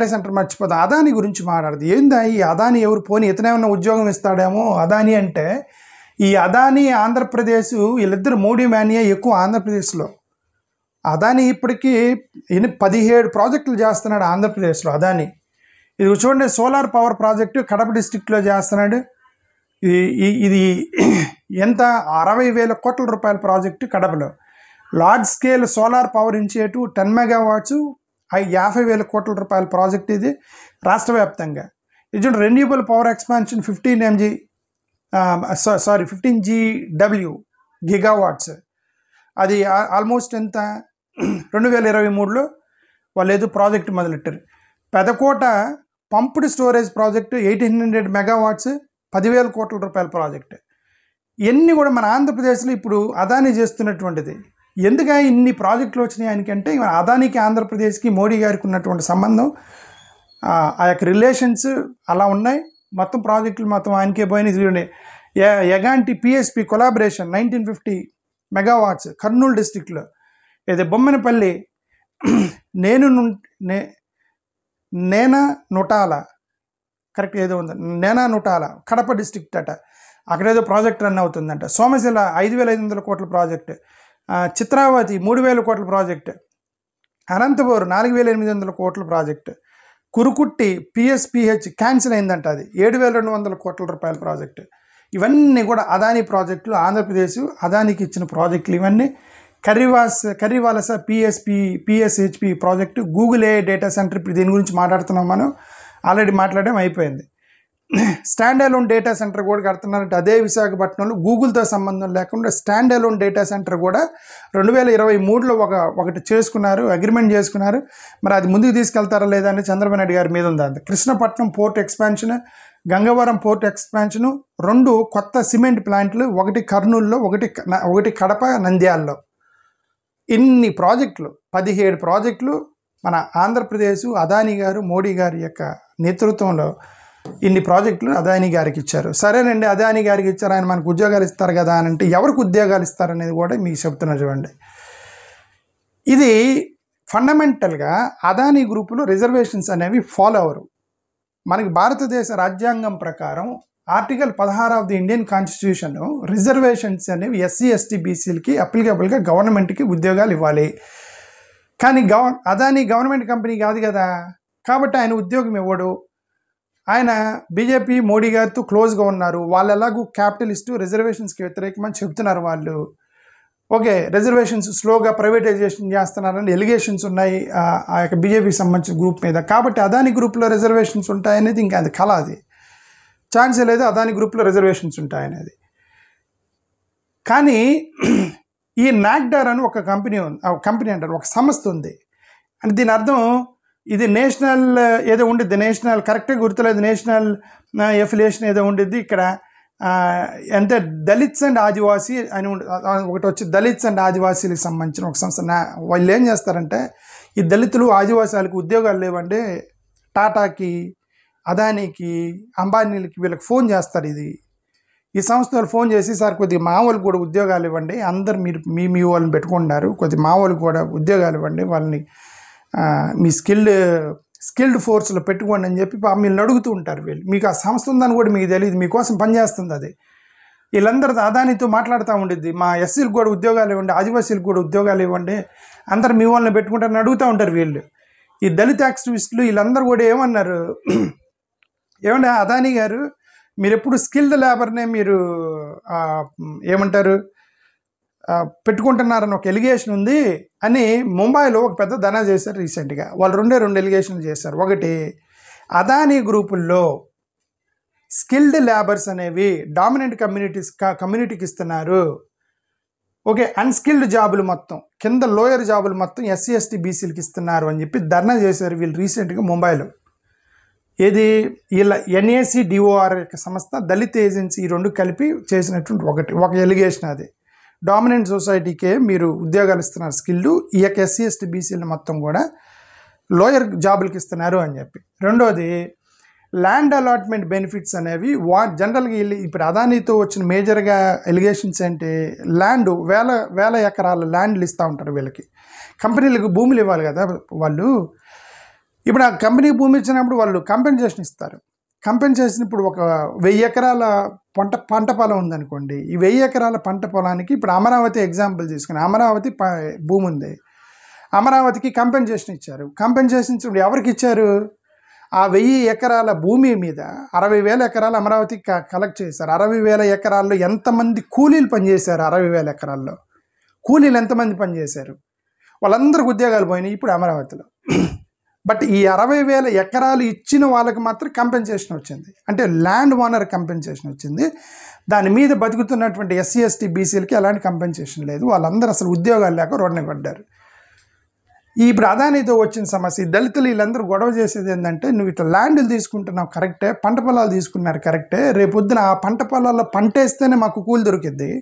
Data centre మర్చిపోతాం. అదాని గురించి మాట్లాడదు. ఏందా ఈ అదాని ఎవరు? పోనీ ఇతనేమన్నా ఉద్యోగం ఇస్తాడేమో అదాని అంటే. ఈ అదాని ఆంధ్రప్రదేశ్ వీళ్ళిద్దరు మోడీ మేనియా ఎక్కువ ఆంధ్రప్రదేశ్లో. అదాని ఇప్పటికీ 17 ప్రాజెక్టులు చేస్తున్నాడు ఆంధ్రప్రదేశ్లో అదాని. ఇది చూడండి, సోలార్ పవర్ ప్రాజెక్టు కడప డిస్టిక్లో చేస్తున్నాడు. ఇది ఎంత 60,000 కోట్ల రూపాయల ప్రాజెక్టు కడపలో. Large scale solar power initiative 10 megawatts 50,000 కోట్ల రూపాయల ప్రాజెక్ట్ ఇది రాష్ట్ర వ్యాప్తంగా. ఇది renewable power expansion 15 GW gigawatts. అది ఆల్మోస్ట్ ఎంత 2023లో వాళ్ళు ఏదో ప్రాజెక్ట్ మొదలెట్టారు. Pedakota pumped storage project 1800 megawatts 10,000 కోట్ల రూపాయల ప్రాజెక్టు. ఇవన్నీ కూడా మన ఆంధ్రప్రదేశ్లో ఇప్పుడు అదాని చేస్తున్నటువంటిది. ఎందుకు ఇన్ని ప్రాజెక్టులు వచ్చినాయి ఆయనకంటే అదానికి ఆంధ్రప్రదేశ్కి మోడీ గారికి ఉన్నటువంటి సంబంధం, ఆ యొక్క రిలేషన్స్ అలా ఉన్నాయి. మొత్తం ప్రాజెక్టులు మొత్తం ఆయనకే పోయినాయి. యగాంటి PSP కొలాబరేషన్ 1950 మెగావాట్స్ కర్నూలు డిస్టిక్లో. ఇది బొమ్మనపల్లి నేనా నుటాల కరెక్ట్ ఏదో ఉంది, నేనా నుటాల కడప డిస్టిక్ట్ అట. అక్కడేదో ప్రాజెక్ట్ రన్ అవుతుందంట. సోమశిల 5,500 కోట్ల ప్రాజెక్టు. చిత్రావతి 3,000 కోట్ల ప్రాజెక్టు. అనంతపూర్ 4,800 కోట్ల ప్రాజెక్టు. కురుకుట్టి PSPH క్యాన్సిల్ అయిందంట, అది 7,200 కోట్ల రూపాయల ప్రాజెక్టు. ఇవన్నీ కూడా అదాని ప్రాజెక్టులు. ఆంధ్రప్రదేశ్ అదానికి ఇచ్చిన ప్రాజెక్టులు ఇవన్నీ. కర్రీవాలస PSHP project, Google AI data centre. ఇప్పుడు దీని గురించి మాట్లాడుతున్నాం, మనం ఆల్రెడీ మాట్లాడడం అయిపోయింది. స్టాండ్ అలోన్ డేటా సెంటర్ కూడా కడుతున్నారంటే అదే విశాఖపట్నంలో గూగుల్తో సంబంధం లేకుండా స్టాండ్ అలోన్ డేటా సెంటర్ కూడా 2023లో ఒకటి చేసుకున్నారు, అగ్రిమెంట్ చేసుకున్నారు. మరి అది ముందుకు తీసుకెళ్తారా లేదా అని చంద్రబాబు నాయుడు గారి మీద ఉంది. Krishnapatnam port expansion, Gangavaram port expansion, 2 కొత్త సిమెంట్ ప్లాంట్లు, ఒకటి కర్నూలులో, ఒకటి కడప నంద్యాలలో. ఇన్ని ప్రాజెక్టులు, 17 ప్రాజెక్టులు మన ఆంధ్రప్రదేశ్ అదాని గారు మోడీ గారి యొక్క నేతృత్వంలో ఇన్ని ప్రాజెక్టులు అదాని గారికి ఇచ్చారు. సరేనండి, అదాని గారికి ఇచ్చారు, ఆయన మనకు ఉద్యోగాలు ఇస్తారు కదా అని అంటే ఎవరికి ఉద్యోగాలు ఇస్తారనేది కూడా మీకు చెప్తున్నా చూడండి. ఇది ఫండమెంటల్గా అదాని గ్రూపులో రిజర్వేషన్స్ అనేవి ఫాలో అవ్వరు. మనకి భారతదేశ రాజ్యాంగం ప్రకారం article 16 of the Indian constitution reservations అనేవి SC ST BCలకి అప్లికబుల్గా గవర్నమెంట్కి ఉద్యోగాలు ఇవ్వాలి. కానీ అదాని గవర్నమెంట్ కంపెనీ కాదు కదా, కాబట్టి ఆయన ఉద్యోగం ఇవ్వడు. ఆయన బీజేపీ మోడీ గారితో క్లోజ్గా ఉన్నారు. వాళ్ళు ఎలాగూ క్యాపిటలిస్టు, రిజర్వేషన్స్కి వ్యతిరేకమని చెప్తున్నారు వాళ్ళు. ఓకే, రిజర్వేషన్స్ స్లోగా ప్రైవేటైజేషన్ చేస్తున్నారని ఎలిగేషన్స్ ఉన్నాయి ఆ యొక్క బీజేపీకి సంబంధించిన గ్రూప్ మీద. కాబట్టి అదాని గ్రూప్లో రిజర్వేషన్స్ ఉంటాయనేది ఇంకా అది కళ, అది ఛాన్సే లేదు అదాని గ్రూప్లో రిజర్వేషన్స్ ఉంటాయనేది. కానీ ఈ నాగ్డార్ అని ఒక కంపెనీ అంటారు, ఒక సంస్థ ఉంది. అంటే దీని అర్థం ఇది నేషనల్ ఏదో ఉండిద్ది, నేషనల్ కరెక్ట్గా గుర్తులేదు, నేషనల్ ఎఫిలియేషన్ ఏదో ఉండిద్ది. ఇక్కడ అంటే దళిత్స్ అండ్ ఆదివాసీ అని ఒకటి వచ్చి దళిత్స్ అండ్ ఆదివాసీలకు సంబంధించిన ఒక సంస్థ. వాళ్ళు ఏం చేస్తారంటే ఈ దళితులు ఆదివాసాలకు ఉద్యోగాలు లేవంటే టాటాకి, అదానికి, అంబానీలకి వీళ్ళకి ఫోన్ చేస్తారు. ఈ సంస్థలు ఫోన్ చేసి, సార్ కొద్దిగా మా వాళ్ళకి కూడా ఉద్యోగాలు ఇవ్వండి, అందరు మీరు మీ వాళ్ళని పెట్టుకుంటున్నారు, కొద్దిగా మా వాళ్ళకి కూడా ఉద్యోగాలు ఇవ్వండి, వాళ్ళని మీ స్కిల్డ్ ఫోర్స్లో పెట్టుకోండి అని చెప్పి వీళ్ళని అడుగుతూ ఉంటారు. వీళ్ళు మీకు ఆ సంస్థ ఉందని కూడా మీకు తెలియదు, మీకోసం పనిచేస్తుంది అది. వీళ్ళందరూ అదానితో మాట్లాడుతూ ఉండిద్ది, మా ఎస్సీలకు కూడా ఉద్యోగాలు ఇవ్వండి, ఆదివాసీలకు కూడా ఉద్యోగాలు ఇవ్వండి, అందరు మీ వాళ్ళని పెట్టుకుంటారని అడుగుతూ ఉంటారు వీళ్ళు. ఈ దళిత యాక్టివిస్టులు వీళ్ళందరూ కూడా ఏమన్నారు, ఏమంటే అదాని గారు మీరు ఎప్పుడు స్కిల్డ్ లేబర్నే మీరు ఏమంటారు పెట్టుకుంటున్నారని ఒక ఎలిగేషన్ ఉంది అని ముంబైలో ఒక పెద్ద ధర్నా చేశారు రీసెంట్గా. వాళ్ళు 2 ఎలిగేషన్లు చేశారు. ఒకటి, అదాని గ్రూపుల్లో స్కిల్డ్ లేబర్స్ అనేవి డామినెంట్ కమ్యూనిటీకి ఇస్తున్నారు. ఓకే, అన్స్కిల్డ్ జాబులు మొత్తం కింద లోయర్ జాబులు మొత్తం SC ST BCలకి ఇస్తున్నారు అని చెప్పి ధర్నా చేశారు వీళ్ళు రీసెంట్గా ముంబైలో. ఏది వీళ్ళ NACDOR యొక్క సంస్థ, దళిత్ ఏజెన్సీ, ఈ 2 కలిపి చేసినటువంటి ఒక ఎలిగేషన్. అది డామినెంట్ సొసైటీకే మీరు ఉద్యోగాలు ఇస్తున్నారు స్కిల్డ్, ఈ యొక్క SC ST BCలు మొత్తం కూడా లోయర్ జాబులకి ఇస్తున్నారు అని చెప్పి. రెండోది, ల్యాండ్ అలాట్మెంట్ బెనిఫిట్స్ అనేవి జనరల్గా ఇప్పుడు అదానితో వచ్చిన మేజర్గా ఎలిగేషన్స్ అంటే ల్యాండ్ వేల ఎకరాల ల్యాండ్లు ఇస్తూ ఉంటారు వీళ్ళకి. కంపెనీలకు భూములు ఇవ్వాలి కదా వాళ్ళు. ఇప్పుడు ఆ కంపెనీ భూమి ఇచ్చినప్పుడు వాళ్ళు కంపెన్సేషన్ ఇస్తారు. కంపెన్సేషన్ ఇప్పుడు ఒక 1000 ఎకరాల పంట పొలం ఉందనుకోండి. ఈ 1000 ఎకరాల పంట పొలానికి ఇప్పుడు అమరావతి ఎగ్జాంపుల్ తీసుకుని, అమరావతి భూమి ఉంది. అమరావతికి కంపెన్సేషన్ ఇచ్చారు. కంపెన్సేషన్ ఇప్పుడు ఎవరికి ఇచ్చారు? ఆ 1000 ఎకరాల భూమి మీద 60,000 ఎకరాలు అమరావతికి కలెక్ట్ చేశారు. 60,000 ఎకరాల్లో ఎంతమంది కూలీలు పనిచేశారు? 60,000 ఎకరాల్లో కూలీలు ఎంతమంది పనిచేశారు? వాళ్ళందరికీ ఉద్యోగాలు పోయినాయి ఇప్పుడు అమరావతిలో. బట్ ఈ 60,000 ఎకరాలు ఇచ్చిన వాళ్ళకి మాత్రం కంపెన్సేషన్ వచ్చింది. అంటే ల్యాండ్ ఓనర్ కంపెన్సేషన్ వచ్చింది. దాని మీద బతుకుతున్నటువంటి ఎస్సీ ఎస్టీ బీసీలకి ఎలాంటి కంపెన్సేషన్ లేదు. వాళ్ళందరూ అసలు ఉద్యోగాలు లేక రోడ్డున పడ్డారు. ఇప్పుడు అదానితో వచ్చిన సమస్య, దళితులు వీళ్ళందరూ గొడవ చేసేది ఏంటంటే, నువ్వు ఇట్లా ల్యాండ్లు తీసుకుంటున్నావు కరెక్టే, పంట పొలాలు తీసుకున్నారు కరెక్టే, రేపొద్దున ఆ పంట పొలాల్లో పంట వేస్తేనే మాకు కూలి దొరికిద్ది,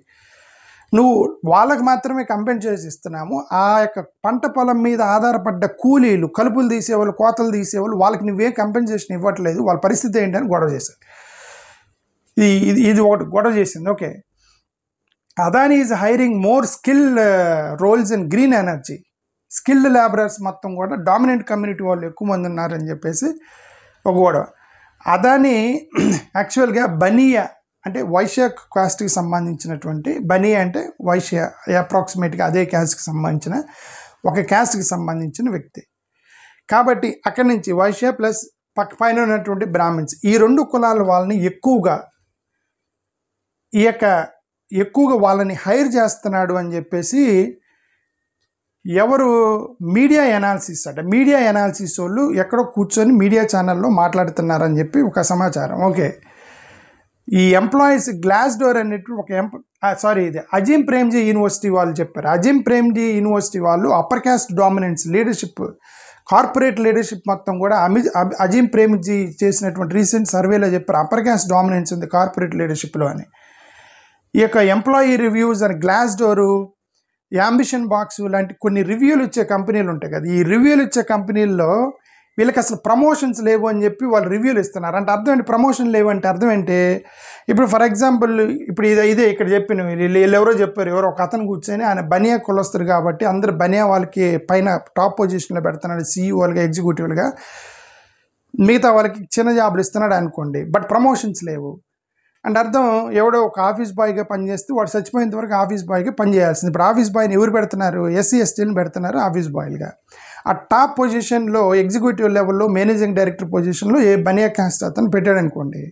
నువ్వు వాళ్ళకి మాత్రమే కంపెన్సేషన్ ఇస్తున్నాము, ఆ యొక్క పంట పొలం మీద ఆధారపడ్డ కూలీలు, కలుపులు తీసేవాళ్ళు, కోతలు తీసేవాళ్ళు, వాళ్ళకి నువ్వే కంపెన్సేషన్ ఇవ్వట్లేదు, వాళ్ళ పరిస్థితి ఏంటని గొడవ చేశారు. ఇది ఒకటి గొడవ చేసింది. Okay, Adani is hiring more skill roles in green energy. Skilled labourers మొత్తం కూడా డామినెంట్ కమ్యూనిటీ వాళ్ళు ఎక్కువ మంది ఉన్నారని చెప్పేసి ఒక గొడవ. అదాని యాక్చువల్గా బనియా అంటే వైశ్య కాస్ట్కి సంబంధించినటువంటి, బనియా అంటే వైశ్య, అప్రాక్సిమేట్గా అదే క్యాస్ట్కి సంబంధించిన ఒక క్యాస్ట్కి సంబంధించిన వ్యక్తి. కాబట్టి అక్కడి నుంచి వైశ్య ప్లస్ పైన ఉన్నటువంటి బ్రాహ్మిన్స్, ఈ 2 కులాల వాళ్ళని ఎక్కువగా వాళ్ళని హైర్ చేస్తున్నాడు అని చెప్పేసి ఎవరు మీడియా ఎనాలిసిస్ అంటే మీడియా ఎనాలిసిస్ వాళ్ళు ఎక్కడో కూర్చొని మీడియా ఛానల్లో మాట్లాడుతున్నారని చెప్పి ఒక సమాచారం. ఓకే, ఈ ఎంప్లాయీస్ గ్లాస్ డోర్ అనేటువంటి ఒక ఇది అజీం ప్రేమ్జీ యూనివర్సిటీ వాళ్ళు చెప్పారు. అజీం ప్రేమ్జీ యూనివర్సిటీ వాళ్ళు upper caste dominance leadership, corporate leadership మొత్తం కూడా అజీం ప్రేమ్జీ చేసినటువంటి రీసెంట్ సర్వేలో చెప్పారు అప్పర్ క్యాస్ట్ డామినెన్స్ ఉంది కార్పొరేట్ లీడర్షిప్లో అని. ఈ యొక్క ఎంప్లాయీ రివ్యూస్ అని గ్లాస్ డోరు, యాంబిషన్ బాక్స్ లాంటి కొన్ని రివ్యూలు ఇచ్చే కంపెనీలు ఉంటాయి కదా, ఈ రివ్యూలు ఇచ్చే కంపెనీల్లో వీళ్ళకి అసలు ప్రమోషన్స్ లేవు అని చెప్పి వాళ్ళు రివ్యూలు ఇస్తున్నారు. అంటే అర్థం ఏంటి? ప్రమోషన్ లేవు అంటే అర్థం ఏంటి? ఇప్పుడు ఫర్ ఎగ్జాంపుల్ ఇప్పుడు ఇదే ఇక్కడ చెప్పిన వీళ్ళు ఎవరో చెప్పారు, ఎవరో ఒక అతను కూర్చొని ఆయన బనియా కులస్తారు కాబట్టి అందరు బనియా వాళ్ళకి పైన టాప్ పొజిషన్లో పెడుతున్నాడు, సీఈఓలుగా, ఎగ్జిక్యూటివ్లుగా, మిగతా వాళ్ళకి చిన్న జాబులు ఇస్తున్నాడు అనుకోండి, బట్ ప్రమోషన్స్ లేవు అంటే అర్థం ఎవడో ఒక ఆఫీస్ బాయ్గా పనిచేస్తే వాడు చచ్చిపోయేంత వరకు ఆఫీస్ బాయ్గా పనిచేయాల్సింది. ఇప్పుడు ఆఫీస్ బాయ్ని ఎవరు పెడుతున్నారు? ఎస్సీ ఎస్టీని పెడుతున్నారు ఆఫీస్ బాయ్లుగా. ఆ టాప్ పొజిషన్లో ఎగ్జిక్యూటివ్ లెవెల్లో మేనేజింగ్ డైరెక్టర్ పొజిషన్లో ఏ బనియా కాస్ట్ అతను పెట్టాడు అనుకోండి,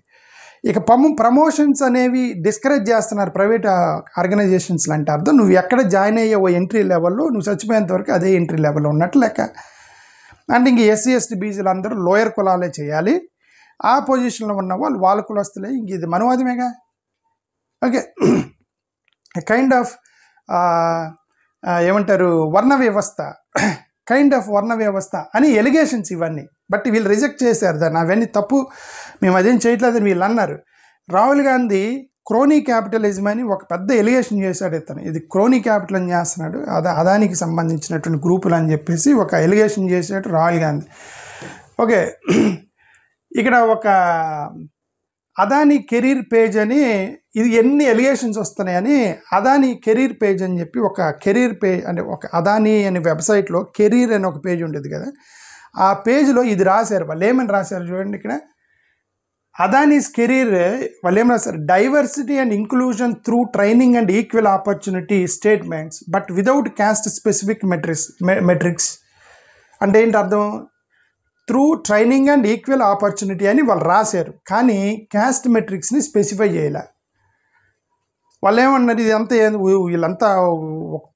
ఇక ప్రమోషన్స్ అనేవి డిస్కరేజ్ చేస్తున్నారు ప్రైవేట్ ఆర్గనైజేషన్స్లో. అంటే అర్థం నువ్వు ఎక్కడ జాయిన్ అయ్యే ఓ ఎంట్రీ లెవెల్లో నువ్వు చచ్చిపోయేంత వరకు అదే ఎంట్రీ లెవెల్లో ఉన్నట్టు లెక్క. అంటే ఇంక ఎస్సీ ఎస్టీ బీసీలు అందరూ లోయర్ కులాలే చేయాలి, ఆ పొజిషన్లో ఉన్న వాళ్ళ కులస్తులే, ఇంక ఇది మనువాదమేగా. ఓకే, కైండ్ ఆఫ్ ఏమంటారు వర్ణ వ్యవస్థ, కైండ్ ఆఫ్ వర్ణ వ్యవస్థ అని ఎలిగేషన్స్ ఇవన్నీ. బట్ వీళ్ళు రిజెక్ట్ చేశారు దాన్ని, అవన్నీ తప్పు, మేము అదేం చేయట్లేదని వీళ్ళు అన్నారు. రాహుల్ గాంధీ క్రోనీ క్యాపిటలిజం అని ఒక పెద్ద ఎలిగేషన్ చేశాడు ఇతను, ఇది క్రోనీ క్యాపిటల్ అని చేస్తున్నాడు, అదానికి సంబంధించినటువంటి గ్రూపులు అని చెప్పేసి ఒక ఎలిగేషన్ చేశాడు రాహుల్ గాంధీ. ఓకే, ఇక్కడ ఒక అదాని కెరీర్ పేజ్ అని, ఇది ఎన్ని ఎలిగేషన్స్ వస్తున్నాయని అదాని కెరీర్ పేజ్ అని చెప్పి ఒక కెరీర్ పేజ్ అంటే ఒక అదాని అనే వెబ్సైట్లో కెరీర్ అని ఒక పేజ్ ఉంటుంది కదా, ఆ పేజ్లో ఇది రాశారు. వాళ్ళు ఏమని రాశారు చూడండి, ఇక్కడ అదానీస్ కెరీర్ వాళ్ళు ఏం రాశారు, diversity and inclusion through training and equal opportunity statements but without caste specific metrics. అంటే ఏంటి అర్థం? Through training and equal opportunity అని వాళ్ళు రాశారు, కానీ క్యాస్ట్ మెట్రిక్స్ని స్పెసిఫై చేయలే. వాళ్ళు ఏమన్నారు, ఇదంతా వీళ్ళంతా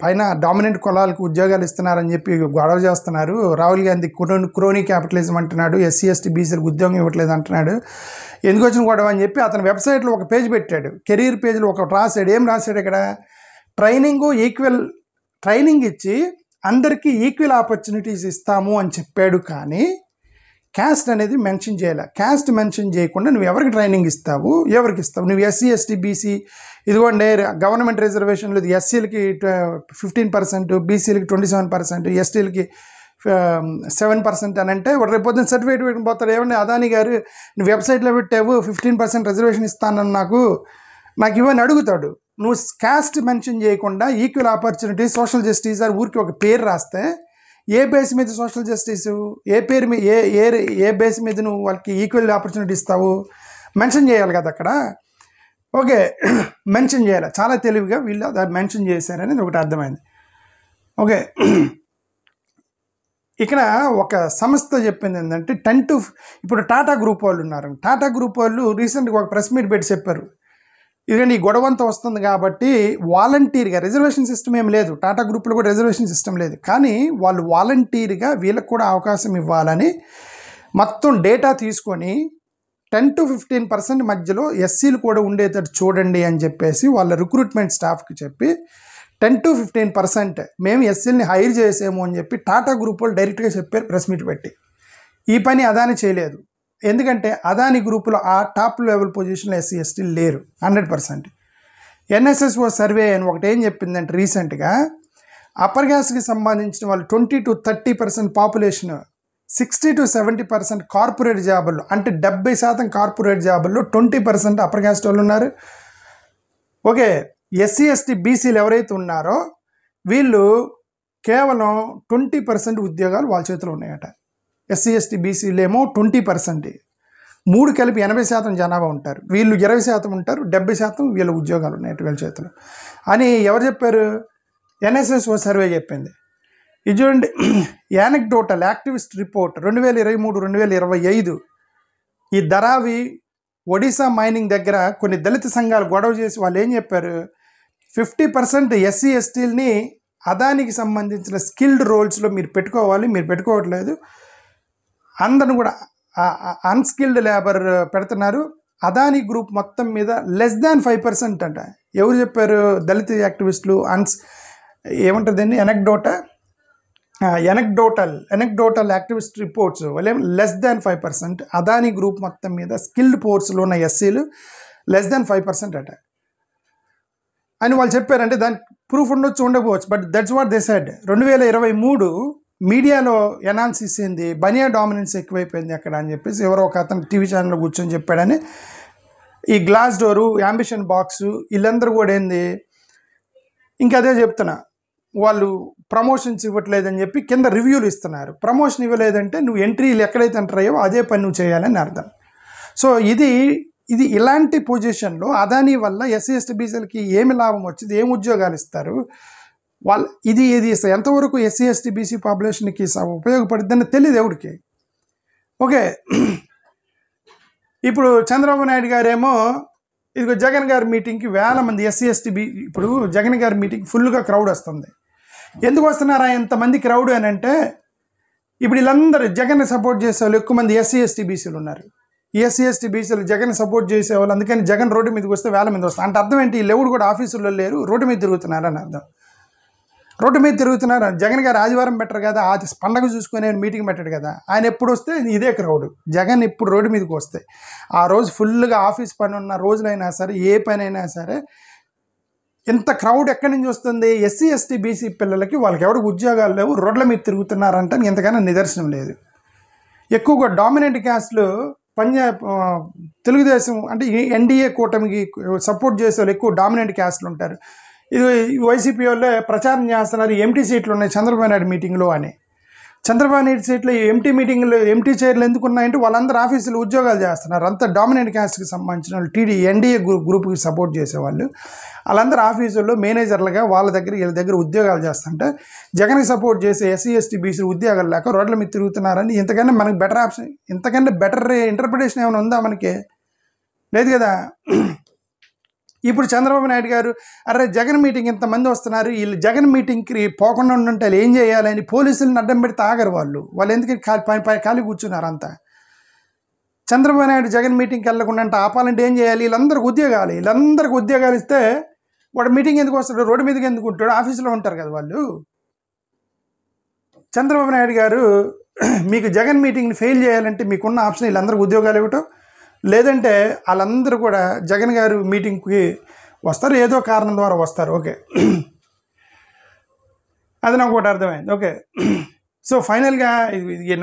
పైన డామినెంట్ కులాలకు ఉద్యోగాలు ఇస్తున్నారని చెప్పి గొడవ చేస్తున్నారు. రాహుల్ గాంధీ క్రోనీ క్యాపిటలిజం అంటున్నాడు, ఎస్సీ ఎస్టీ బీసీలకు ఉద్యోగం ఇవ్వట్లేదు అంటున్నాడు, ఎందుకు వచ్చిన గొడవ అని చెప్పి అతని వెబ్సైట్లో ఒక పేజ్ పెట్టాడు, కెరీర్ పేజ్లో ఒకటి రాశాడు. ఏం రాశాడు ఇక్కడ? ట్రైనింగ్ ఇచ్చి అందరికీ ఈక్వల్ ఆపర్చునిటీస్ ఇస్తాము అని చెప్పాడు, కానీ క్యాస్ట్ అనేది మెన్షన్ చేయాలి. క్యాస్ట్ మెన్షన్ చేయకుండా నువ్వు ఎవరికి ట్రైనింగ్ ఇస్తావు, ఎవరికి ఇస్తావు? నువ్వు ఎస్సీ ఎస్టీ బీసీ ఇదిగోండి గవర్నమెంట్ రిజర్వేషన్లు ఎస్సీలకి 15%, బీసీలకి 27%, ఎస్టీలకి 7% అని అంటే వాడు రేపు పొద్దున్న సర్టిఫికేట్ పెట్టుకుని పోతాడు, ఏమండి అదాని గారు నువ్వు వెబ్సైట్లో పెట్టావు 15% రిజర్వేషన్ ఇస్తానని నాకు ఇవన్నీ అడుగుతాడు. నువ్వు క్యాస్ట్ మెన్షన్ చేయకుండా ఈక్వల్ ఆపర్చునిటీ, సోషల్ జస్టిస్ ఊరికి ఒక పేరు రాస్తే ఏ బేస్ మీద సోషల్ జస్టిస్, ఏ పేరు మీద ఏ బేస్ మీద నువ్వు వాళ్ళకి ఈక్వల్ ఆపర్చునిటీ ఇస్తావు మెన్షన్ చేయాలి కదా అక్కడ. ఓకే, మెన్షన్ చేయాలి. చాలా తెలివిగా వీళ్ళు దాన్ని మెన్షన్ చేశారనేది ఒకటి అర్థమైంది. ఓకే, ఇక్కడ ఒక సంస్థ చెప్పింది ఏంటంటే ఇప్పుడు టాటా గ్రూప్ వాళ్ళు ఉన్నారు. టాటా గ్రూప్ వాళ్ళు రీసెంట్గా ఒక ప్రెస్ మీట్ పెట్టి చెప్పారు, ఇదిగండి ఈ గొడవంతా వస్తుంది కాబట్టి వాలంటీర్గా, రిజర్వేషన్ సిస్టమ్ ఏం లేదు, టాటా గ్రూప్లో కూడా రిజర్వేషన్ సిస్టమ్ లేదు, కానీ వాళ్ళు వాలంటీర్గా వీళ్ళకి కూడా అవకాశం ఇవ్వాలని మొత్తం డేటా తీసుకొని 10 to 15% మధ్యలో ఎస్సీలు కూడా ఉండేటట్టు చూడండి అని చెప్పేసి వాళ్ళ రిక్రూట్మెంట్ స్టాఫ్కి చెప్పి 10 to 15% మేము ఎస్సీలని హైర్ చేసాము అని చెప్పి టాటా గ్రూప్ వాళ్ళు డైరెక్ట్గా చెప్పారు ప్రెస్ మీట్ పెట్టి. ఈ పని అదాని చేయలేదు, ఎందుకంటే అదాని గ్రూపులో ఆ టాప్ లెవెల్ పొజిషన్లో ఎస్సీ ఎస్టీలు లేరు 100%. ఎన్ఎస్ఎస్ఓ సర్వే అని ఒకటి ఏం చెప్పిందంటే రీసెంట్గా అప్పర్ క్యాస్ట్కి సంబంధించిన వాళ్ళు 20 to 30% పాపులేషన్, 60 to 70% కార్పొరేట్ జాబుల్లో, అంటే 70% కార్పొరేట్ జాబుల్లో 20% అప్పర్ క్యాస్ట్ వాళ్ళు ఉన్నారు. ఓకే, ఎస్సీ ఎస్టీ బీసీలు ఎవరైతే ఉన్నారో వీళ్ళు కేవలం 20% ఉద్యోగాలు వాళ్ళ చేతిలో ఉన్నాయట. ఎస్సీ ఎస్టీ బీసీలు ఏమో 20%, 3 కలిపి 80% జనాభా ఉంటారు, వీళ్ళు 20% ఉంటారు, 70% వీళ్ళ ఉద్యోగాలు ఉన్నాయట వీళ్ళ చేతిలో అని ఎవరు చెప్పారు? ఎన్ఎస్ఎస్ఓ సర్వే చెప్పింది. ఇది చూడండి, యానెక్డోటల్ యాక్టివిస్ట్ రిపోర్ట్ 2023-2025. ఈ ధరావి ఒడిశా మైనింగ్ దగ్గర కొన్ని దళిత సంఘాలు గొడవ చేసి వాళ్ళు ఏం చెప్పారు, 50% ఎస్సీ ఎస్టీలని అదానికి సంబంధించిన స్కిల్డ్ రోల్స్లో మీరు పెట్టుకోవాలి, మీరు పెట్టుకోవట్లేదు, అందరిని కూడా అన్స్కిల్డ్ లేబర్ పెడుతున్నారు. అదాని గ్రూప్ మొత్తం మీద less than 5% అంట. ఎవరు చెప్పారు? దళిత యాక్టివిస్టులు. ఏమంటుందండి, ఎనెక్డోటల్ యాక్టివిస్ట్ రిపోర్ట్స్ వాళ్ళేం less than 5%. అదాని గ్రూప్ మొత్తం మీద స్కిల్డ్ ఫోర్స్లో ఉన్న ఎస్సీలు less than 5% అట అని వాళ్ళు చెప్పారంటే దానికి ప్రూఫ్ ఉండొచ్చు, ఉండకపోవచ్చు, but that's what they said. 2023 మీడియాలో ఎనాలిసిస్ ఏంది, బనియా డామినెన్స్ ఎక్కువైపోయింది అక్కడ అని చెప్పేసి ఎవరో ఒక అతను టీవీ ఛానల్లో కూర్చొని చెప్పాడని. ఈ గ్లాస్ డోరు, యాంబిషన్ బాక్స్ వీళ్ళందరూ కూడా ఏంది ఇంకా అదే చెప్తున్నా, వాళ్ళు ప్రమోషన్స్ ఇవ్వట్లేదని చెప్పి కింద రివ్యూలు ఇస్తున్నారు. ప్రమోషన్ ఇవ్వలేదంటే నువ్వు ఎంట్రీలు ఎక్కడైతే ఎంటర్ అయ్యావో అదే పని నువ్వు చేయాలని అర్థం. సో ఇది ఇలాంటి పొజిషన్లో అదాని వల్ల ఎస్సీ ఎస్టీ బీసీలకి ఏమి లాభం వచ్చింది, ఏం ఉద్యోగాలు ఇస్తారు వాళ్ళు, ఇది ఎంతవరకు ఎస్సీ ఎస్టీ బీసీ పాపులేషన్కి ఉపయోగపడుతుందని తెలియదు ఎవరికి. ఓకే, ఇప్పుడు చంద్రబాబు నాయుడు గారేమో ఇదిగో జగన్ గారి మీటింగ్కి వేల మంది ఎస్సీ ఎస్టీ ఇప్పుడు జగన్ గారి మీటింగ్ ఫుల్గా క్రౌడ్ వస్తుంది. ఎందుకు వస్తున్నారా ఎంతమంది క్రౌడ్ అని అంటే, ఇప్పుడు వీళ్ళందరూ జగన్ సపోర్ట్ చేసే వాళ్ళు ఎక్కువ మంది ఎస్సీ ఎస్టీ బీసీలు ఉన్నారు. ఈ ఎస్సీ ఎస్టీ బీసీలు జగన్ సపోర్ట్ చేసేవాళ్ళు, అందుకని జగన్ రోడ్డు మీదకి వస్తే వేల మంది వస్తారు. అంటే అర్థం ఏంటి, వీళ్ళు ఎవరు కూడా ఆఫీసుల్లో లేరు, రోడ్డు మీద తిరుగుతున్నారని అర్థం. రోడ్డు మీద తిరుగుతున్నారు. జగన్ గారు ఆదివారం పెట్టరు కదా, అది పండగ చూసుకుని మీటింగ్ పెట్టాడు కదా, ఆయన ఎప్పుడు వస్తే ఇదే క్రౌడ్. జగన్ ఇప్పుడు రోడ్డు మీదకి వస్తే ఆ రోజు ఫుల్గా ఆఫీస్ పని ఉన్న రోజులైనా సరే, ఏ పని అయినా సరే ఇంత క్రౌడ్ ఎక్కడి నుంచి వస్తుంది? ఎస్సీ ఎస్టీ బీసీ పిల్లలకి వాళ్ళకి ఎవరికి ఉద్యోగాలు లేవు, రోడ్ల మీద తిరుగుతున్నారంటే ఎంతకైనా నిదర్శనం లేదు. ఎక్కువగా డామినెంట్ క్యాస్ట్లు తెలుగుదేశం అంటే ఎన్డీఏ కూటమికి సపోర్ట్ చేసే వాళ్ళు ఎక్కువ డామినెంట్ క్యాస్ట్లు ఉంటారు. ఇది వైసీపీ వాళ్ళే ప్రచారం చేస్తున్నారు, ఎంటీ సీట్లు ఉన్నాయి చంద్రబాబు నాయుడు మీటింగ్లో అని. చంద్రబాబు నాయుడు సీట్లు ఎంటీ చైర్లు ఎందుకు ఉన్నాయంటే వాళ్ళందరూ ఆఫీసులు ఉద్యోగాలు చేస్తున్నారు. అంతా డామినెంట్ క్యాస్ట్కి సంబంధించిన వాళ్ళు, ఎన్డీఏ గ్రూప్కి సపోర్ట్ చేసేవాళ్ళు, వాళ్ళందరూ ఆఫీసుల్లో మేనేజర్లుగా వీళ్ళ దగ్గర ఉద్యోగాలు చేస్తుంటే జగన్కి సపోర్ట్ చేసే ఎస్సీ ఎస్టీ బీసీ ఉద్యోగాలు లేక రోడ్ల మీద తిరుగుతున్నారని ఇంతకన్నా మనకి బెటర్ ఆప్షన్, ఇంతకన్నా బెటర్ ఇంటర్ప్రిటేషన్ ఏమైనా ఉందా మనకి? లేదు కదా. ఇప్పుడు చంద్రబాబు నాయుడు గారు అరే జగన్ మీటింగ్ ఇంతమంది వస్తున్నారు, వీళ్ళు జగన్ మీటింగ్కి పోకుండా ఉంటే ఏం చేయాలని పోలీసులను అడ్డం పెడితే ఆగరు వాళ్ళు ఎందుకు ఖాళీ కూర్చున్నారు అంతా. చంద్రబాబు నాయుడు జగన్ మీటింగ్కి వెళ్ళకుండా అంటే ఆపాలంటే ఏం చేయాలి? వీళ్ళందరికీ ఉద్యోగాలు ఇస్తే వాడు మీటింగ్ ఎందుకు వస్తాడు, రోడ్డు మీదకి ఎందుకు ఉంటాడు, ఆఫీసులో ఉంటారు కదా వాళ్ళు. చంద్రబాబు నాయుడు గారు మీకు జగన్ మీటింగ్ని ఫెయిల్ చేయాలంటే మీకున్న ఆప్షన్ వీళ్ళందరికీ ఉద్యోగాలు ఇవ్వటం, లేదంటే వాళ్ళందరూ కూడా జగన్ గారు మీటింగ్కి వస్తారు, ఏదో కారణం ద్వారా వస్తారు. ఓకే, అది నాకు ఒకటి అర్థమైంది. ఓకే, సో ఫైనల్గా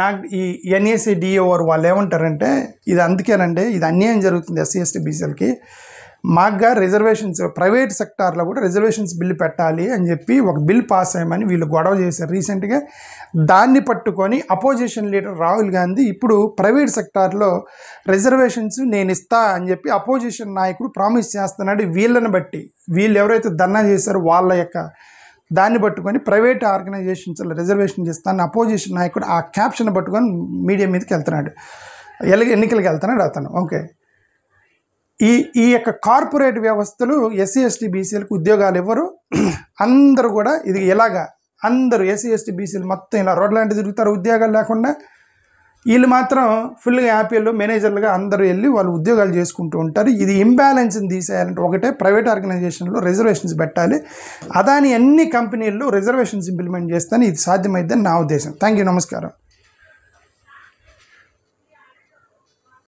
నాకు ఈ ఎన్ఏసీ డిఓ వాళ్ళు ఏమంటారంటే ఇది అందుకేనండి, ఇది అన్యాయం జరుగుతుంది ఎస్సీ ఎస్టీ బీసీలకి. మాకుగా రిజర్వేషన్స్ ప్రైవేట్ సెక్టార్లో కూడా రిజర్వేషన్స్ బిల్లు పెట్టాలి అని చెప్పి ఒక బిల్ పాస్ అయ్యమని వీళ్ళు గొడవ చేశారు రీసెంట్గా. దాన్ని పట్టుకొని అపోజిషన్ లీడర్ రాహుల్ గాంధీ ఇప్పుడు ప్రైవేట్ సెక్టార్లో రిజర్వేషన్స్ నేను ఇస్తా అని చెప్పి అపోజిషన్ నాయకుడు ప్రామిస్ చేస్తున్నాడు. వీళ్ళని బట్టి వీళ్ళు ఎవరైతే ధర్నా చేశారో వాళ్ళ యొక్క దాన్ని పట్టుకొని ప్రైవేట్ ఆర్గనైజేషన్స్లో రిజర్వేషన్ చేస్తాను అపోజిషన్ నాయకుడు ఆ క్యాప్షన్ పట్టుకొని మీడియా మీదకి వెళ్తున్నాడు, ఎన్నికలకు వెళ్తున్నాడు అతను. ఓకే, ఈ యొక్క కార్పొరేట్ వ్యవస్థలు ఎస్సీ ఎస్టీ బీసీలకు ఉద్యోగాలు ఇవ్వరు. అందరూ కూడా ఇది ఇలాగా అందరూ ఎస్సీ ఎస్టీ బీసీలు మొత్తం ఇలా రోడ్లాంటి తిరుగుతారు ఉద్యోగాలు లేకుండా. వీళ్ళు మాత్రం ఫుల్గా హ్యాపీలు మేనేజర్లుగా అందరూ వెళ్ళి వాళ్ళు ఉద్యోగాలు చేసుకుంటూ ఉంటారు. ఇది ఇంబ్యాలెన్స్ని తీసేయాలంటే ఒకటే ప్రైవేట్ ఆర్గనైజేషన్లో రిజర్వేషన్స్ పెట్టాలి. అదాని అన్ని కంపెనీల్లో రిజర్వేషన్స్ ఇంప్లిమెంట్ చేస్తాను ఇది సాధ్యమైందని నా ఉద్దేశం. థ్యాంక్ యూ, నమస్కారం.